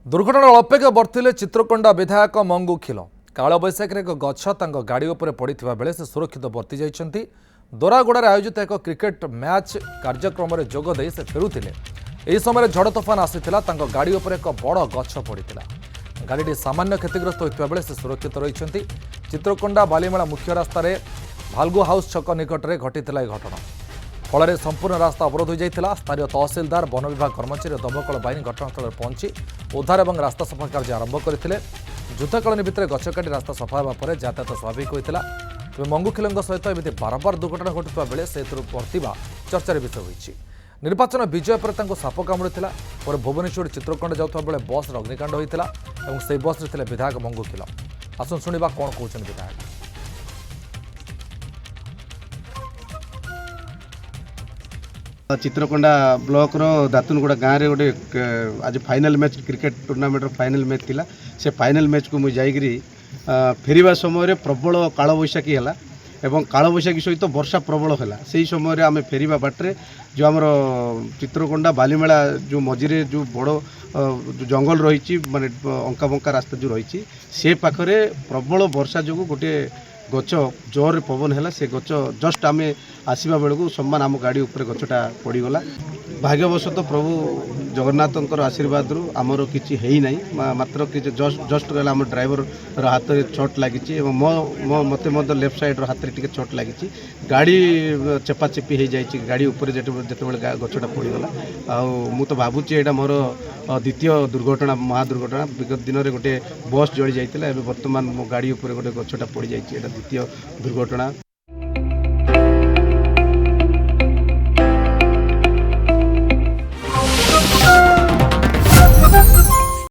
दुर्घटना अल्पेक बर्थिले चित्रकोंडा विधायक मंगू खिल कालबैशाखी एक गछ गाड़ी उपर पड़ा बेले से सुरक्षित बर्ती जाइछन्ति। दोरागोड़े आयोजित एक क्रिकेट मैच कार्यक्रम में जोगदे से फेरुथिले। एही समय झड़ तोफान आसीथिला तांको गाड़ी उपर एक बड़ गछ पड़िथिला। गाड़ीटी सामान्य क्षतिग्रस्त होइतिबा बेले से सुरक्षित रहिछन्ति। चित्रकोंडा बालीमेला मुख्य रास्ता भालगु हाउस छक निकट में घटिथिला ए घटना। फल संपूर्ण रास्ता अवरोध हो जाता। स्थानीय तहसिलदार वन विभाग कर्मचारी दमकल बाहिनी घटनास्थल पहुंची उद्धार और रास्ता सफा कार्य आरंभ करते। युद्धकालीन भितर गछ काटी रास्ता सफा होगा यातायात स्वाभाविक होता। तेज मंगू खिल सहित एमती बारंबार दुर्घटना घटुवा बेले से बर्तवा चर्चार विषय होती। निर्वाचन विजय पर साप कामुड़ा पर भुवनेश्वर चित्रकोंड जाता बेले बस अग्निकांड होता और से बस विधायक मंगू खिल। आसन शुणा कौन कहते विधायक। चित्रकोंडा ब्लॉक रो दातुनगुड़ा गाँव में गोटे आज final match cricket tournament final match थिला। से फाइनल मैच को मुझे जाइकरी फेरिबा समय प्रबल काल बैशाखी है एवं काल बैशाखी सहित वर्षा प्रबल है। से समय आम फेरिबा बाटे जो आमर चित्रकोंडा बालीमेला जो मझीरे जो बड़ जो जंगल रही माने अंका बंका रास्ता जो रही से पाखरे प्रबल वर्षा जो गोटे गच जोर पवन है। से गच जस्ट आम आसवा बेलू सम्मान आम गाड़ी उपर गचटा पड़गला। भाग्यवशत प्रभु जगन्नाथर आशीर्वाद रु आमर किसी है ना मात्र कि जस्ट गला आम ड्राइवर हाथ में चोट लगी मत लेफ्ट साइड हाथ में चोट लगी। गाड़ी चेपाचेपी हो जाए गाड़ी उपर जिते गचटा पड़गला। मु तो भावुची यहाँ मोर द्वितीय दुर्घटना महादुर्घटना। विगत दिन में गोटे बस जली जाता है। बर्तमान मो गाड़ी उपर गोटे गचटा पड़ जाए द्वितीय दुर्घटना।